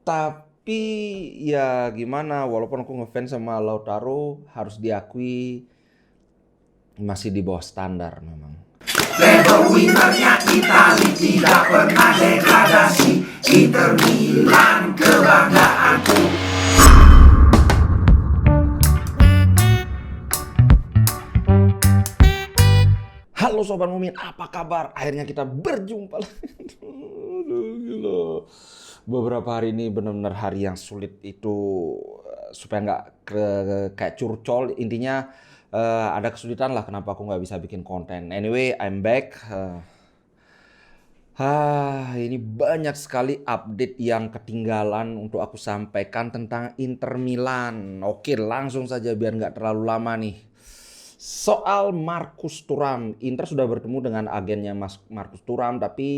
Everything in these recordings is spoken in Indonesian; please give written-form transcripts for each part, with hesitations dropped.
Tapi ya gimana, walaupun aku ngefans sama Lautaro, harus diakui masih di bawah standar memang. Level winnernya Itali tidak pernah degradasi. Inter Milan kebanggaanku. Halo Sobat Mumin, apa kabar? Akhirnya kita berjumpa lagi. Aduh, gila. Beberapa hari ini benar-benar hari yang sulit itu supaya nggak kayak curcol. Intinya ada kesulitan lah kenapa aku nggak bisa bikin konten. Anyway, I'm back. Ini banyak sekali update yang ketinggalan untuk aku sampaikan tentang Inter Milan. Oke, langsung saja biar nggak terlalu lama nih. Soal Marcus Thuram, Inter sudah bertemu dengan agennya Marcus Thuram, tapi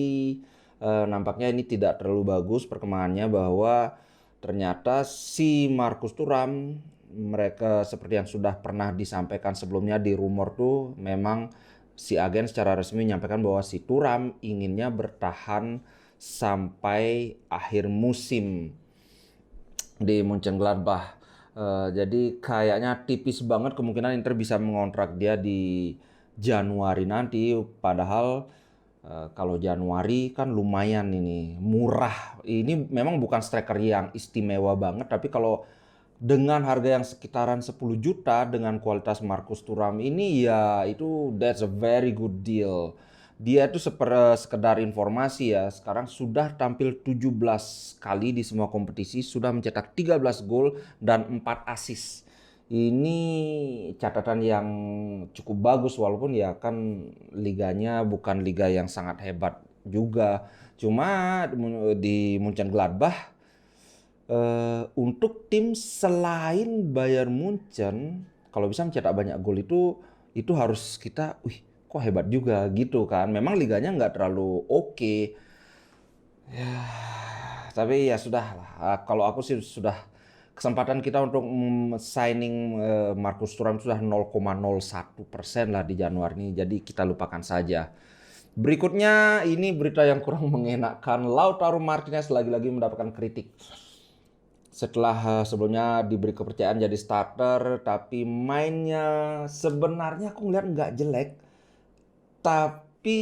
nampaknya ini tidak terlalu bagus perkembangannya bahwa ternyata si Marcus Thuram, mereka seperti yang sudah pernah disampaikan sebelumnya di rumor tuh, memang si agen secara resmi menyampaikan bahwa si Thuram inginnya bertahan sampai akhir musim di Mönchengladbach. Jadi kayaknya tipis banget kemungkinan Inter bisa mengontrak dia di Januari nanti. Padahal kalau Januari kan lumayan ini murah. Ini memang bukan striker yang istimewa banget, tapi kalau dengan harga yang sekitaran 10 juta dengan kualitas Marcus Thuram ini ya itu that's a very good deal. Dia itu sekedar informasi ya, sekarang sudah tampil 17 kali di semua kompetisi, sudah mencetak 13 gol dan 4 assist. Ini catatan yang cukup bagus walaupun ya kan liganya bukan liga yang sangat hebat juga. Cuma di Mönchengladbach untuk tim selain Bayern Munchen, kalau bisa mencetak banyak gol itu harus kita, wih kok hebat juga gitu kan. Memang liganya nggak terlalu oke. Ya, tapi ya sudah lah. Kalau aku sih sudah kesempatan kita untuk signing Marcus Thuram sudah 0,01% lah di Januari ini. Jadi kita lupakan saja. Berikutnya ini berita yang kurang mengenakan. Lautaro Martinez lagi-lagi mendapatkan kritik. Setelah sebelumnya diberi kepercayaan jadi starter, tapi mainnya sebenarnya aku ngeliat nggak jelek. Tapi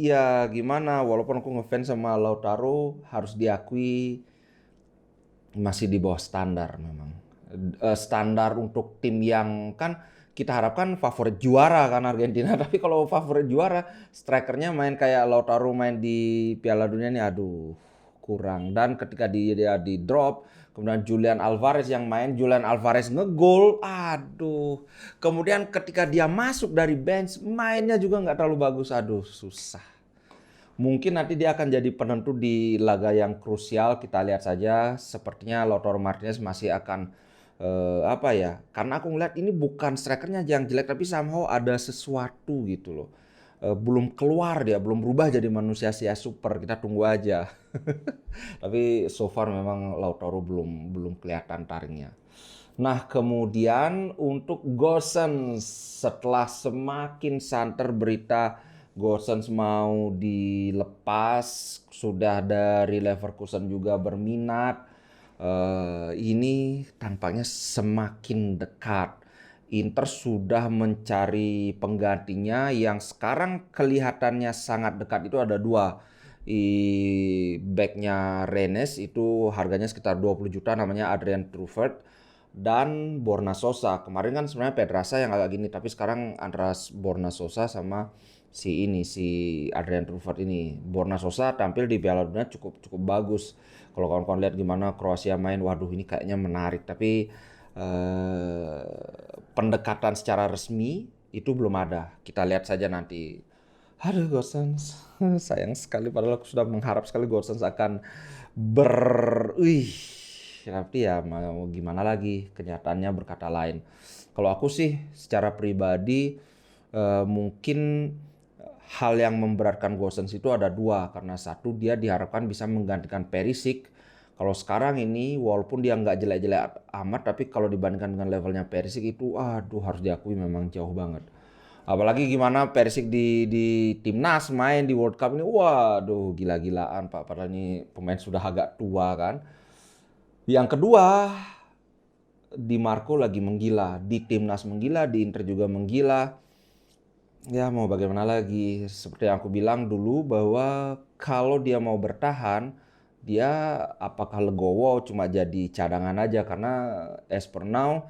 ya gimana, walaupun aku ngefans sama Lautaro, harus diakui masih di bawah standar memang. Standar untuk tim yang kan kita harapkan favorit juara kan Argentina. Tapi kalau favorit juara, strikernya main kayak Lautaro main di Piala Dunia ini, aduh kurang. Dan ketika dia di drop, kemudian Julian Alvarez yang main, Julian Alvarez ngegol, aduh. Kemudian ketika dia masuk dari bench, mainnya juga nggak terlalu bagus, aduh susah. Mungkin nanti dia akan jadi penentu di laga yang krusial. Kita lihat saja. Sepertinya Lautaro Martinez masih akan apa ya? Karena aku ngeliat ini bukan strikernya yang jelek, tapi somehow ada sesuatu gitu loh. Belum keluar dia, belum berubah jadi manusia sia super. Kita tunggu aja. Tapi so far memang Lautaro belum kelihatan taringnya. Nah, kemudian untuk Gosens, setelah semakin santer berita Gosens mau dilepas, sudah dari Leverkusen juga berminat. Ini tampaknya semakin dekat. Inter sudah mencari penggantinya yang sekarang kelihatannya sangat dekat. Itu ada dua. Backnya Rennes itu harganya sekitar 20 juta, namanya Adrien Truffert dan Borna Sosa. Kemarin kan sebenarnya Pedrasa yang agak gini, tapi sekarang antara Borna Sosa sama si Adrien Truffert ini. Borna Sosa tampil di Piala Dunia cukup bagus. Kalau kawan-kawan lihat gimana Kroasia main, waduh ini kayaknya menarik. Tapi pendekatan secara resmi itu belum ada. Kita lihat saja nanti. Aduh Gosens, sayang sekali padahal aku sudah mengharap sekali Gosens akan tapi ya mau gimana lagi, kenyataannya berkata lain. Kalau aku sih secara pribadi mungkin hal yang memberatkan Gosens itu ada dua. Karena satu, dia diharapkan bisa menggantikan Perisic. Kalau sekarang ini walaupun dia nggak jelek-jelek amat, tapi kalau dibandingkan dengan levelnya Perisic itu aduh harus diakui memang jauh banget. Apalagi gimana Perisic di timnas main di World Cup ini, waduh gila-gilaan Pak. Padahal ini pemain sudah agak tua kan. Yang kedua, Di Marco lagi menggila, di timnas menggila, di Inter juga menggila. Ya mau bagaimana lagi, seperti yang aku bilang dulu bahwa kalau dia mau bertahan, dia apakah legowo cuma jadi cadangan aja karena as per now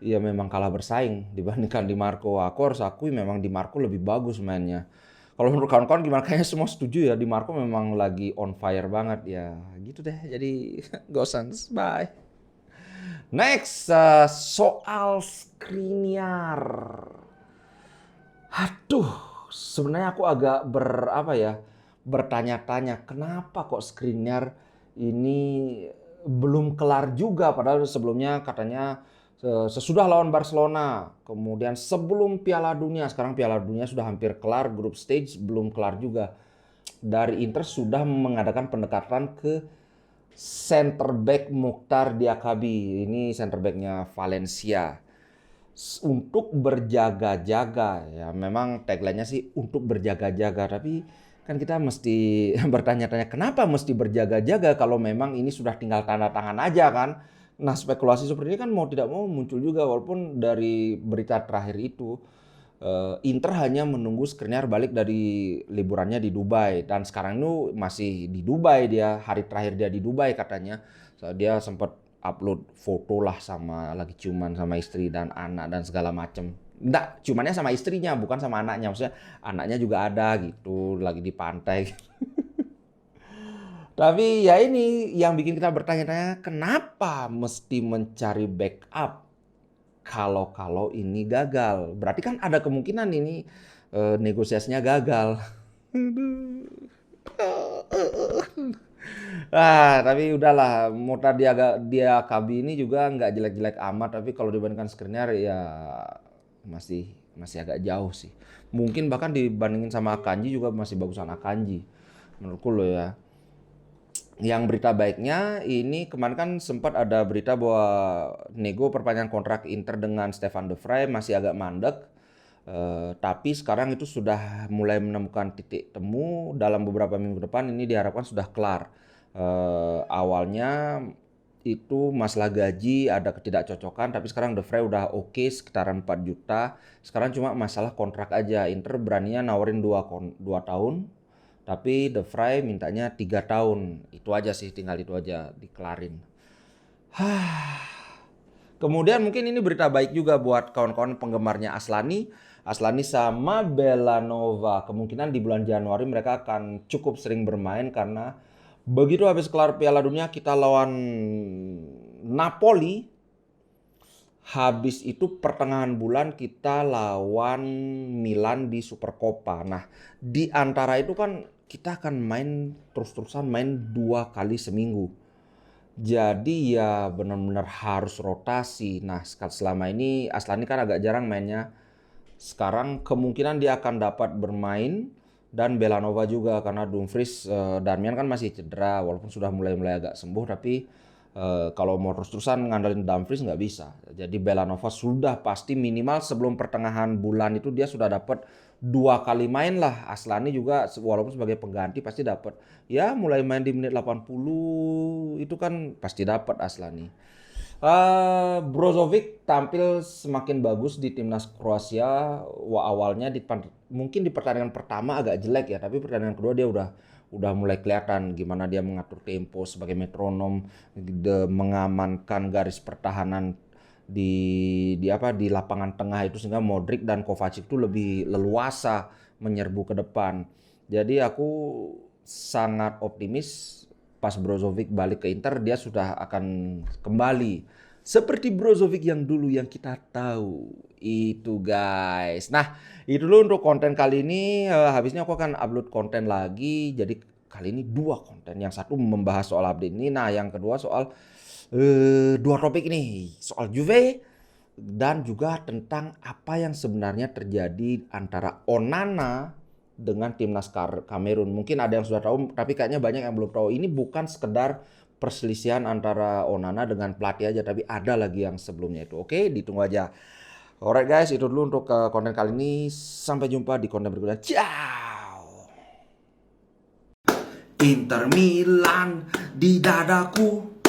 ya memang kalah bersaing dibandingkan Di Marco. Aku harus akui memang Di Marco lebih bagus mainnya. Kalau menurut kawan-kawan gimana? Kayaknya semua setuju ya Di Marco memang lagi on fire banget ya. Gitu deh. Jadi Gosens, bye. Next, soal Skriniar. Aduh, sebenarnya aku agak bertanya-tanya kenapa kok Skriniar ini belum kelar juga padahal sebelumnya katanya sesudah lawan Barcelona, kemudian sebelum Piala Dunia, sekarang Piala Dunia sudah hampir kelar, group stage belum kelar juga. Dari Inter sudah mengadakan pendekatan ke center back Mukhtar Diakabi. Ini center backnya Valencia untuk berjaga-jaga ya. Memang tagline-nya sih untuk berjaga-jaga, tapi kan kita mesti bertanya-tanya kenapa mesti berjaga-jaga kalau memang ini sudah tinggal tanda tangan aja kan. Nah, spekulasi seperti ini kan mau tidak mau muncul juga walaupun dari berita terakhir itu Inter hanya menunggu Skriniar balik dari liburannya di Dubai dan sekarang itu masih di Dubai, dia hari terakhir dia di Dubai katanya. So, dia sempat upload foto lah sama lagi ciuman sama istri dan anak dan segala macem. Enggak, ciumannya sama istrinya bukan sama anaknya, maksudnya anaknya juga ada gitu lagi di pantai. Tapi ya ini yang bikin kita bertanya-tanya kenapa mesti mencari backup kalau ini gagal. Berarti kan ada kemungkinan ini negosiasinya gagal. Tapi udahlah, Murta Diakabi ini juga nggak jelek-jelek amat, tapi kalau dibandingkan Skriniar ya masih masih agak jauh sih. Mungkin bahkan dibandingin sama Akanji juga masih bagusan Akanji menurutku loh ya. Yang berita baiknya ini kemarin kan sempat ada berita bahwa nego perpanjangan kontrak Inter dengan Stefan De Vrij masih agak mandek. Tapi sekarang itu sudah mulai menemukan titik temu dalam beberapa minggu depan ini diharapkan sudah kelar. Awalnya itu masalah gaji ada ketidakcocokan tapi sekarang De Vrij udah oke sekitaran 4 juta. Sekarang cuma masalah kontrak aja. Inter beraninya nawarin 2 tahun tapi De Vrij mintanya 3 tahun. Itu aja sih, tinggal itu aja dikelarin. Kemudian mungkin ini berita baik juga buat kawan-kawan penggemarnya Aslani. Aslani sama Belanova. Kemungkinan di bulan Januari mereka akan cukup sering bermain karena begitu habis kelar Piala Dunia kita lawan Napoli. Habis itu pertengahan bulan kita lawan Milan di Supercoppa. Nah, di antara itu kan kita akan main terus-terusan main 2 kali seminggu. Jadi ya benar-benar harus rotasi. Nah, selama ini Aslani kan agak jarang mainnya. Sekarang kemungkinan dia akan dapat bermain dan Belanova juga karena Dumfries, Darmian kan masih cedera walaupun sudah mulai agak sembuh tapi kalau mau terus-terusan ngandalin Dumfries nggak bisa. Jadi Belanova sudah pasti minimal sebelum pertengahan bulan itu dia sudah dapat 2 kali main lah. Aslani juga walaupun sebagai pengganti pasti dapat. Ya mulai main di menit 80 itu kan pasti dapat Aslani. Brozovic tampil semakin bagus di timnas Kroasia. Awalnya mungkin di pertandingan pertama agak jelek ya, tapi pertandingan kedua dia udah mulai kelihatan gimana dia mengatur tempo sebagai metronom, mengamankan garis pertahanan di lapangan tengah itu sehingga Modric dan Kovacic itu lebih leluasa menyerbu ke depan. Jadi aku sangat optimis pas Brozovic balik ke Inter dia sudah akan kembali seperti Brozovic yang dulu yang kita tahu itu guys. Nah itu dulu untuk konten kali ini. Habisnya aku akan upload konten lagi. Jadi kali ini 2 konten. Yang satu membahas soal update ini. Nah yang kedua soal 2 topik ini. Soal Juve dan juga tentang apa yang sebenarnya terjadi antara Onana dengan timnas Kamerun. Mungkin ada yang sudah tahu, tapi kayaknya banyak yang belum tahu. Ini bukan sekedar perselisihan antara Onana dengan pelatih aja, tapi ada lagi yang sebelumnya itu. Oke, ditunggu aja. Alright guys, itu dulu untuk konten kali ini. Sampai jumpa di konten berikutnya. Ciao. Inter Milan di dadaku,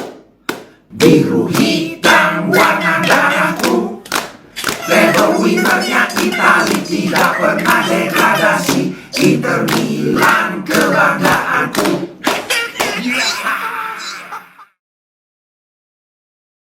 Biru hitam warna darahku. Treble winnernya Itali tidak pernah degradasi. Inter Milan kebanggaanku.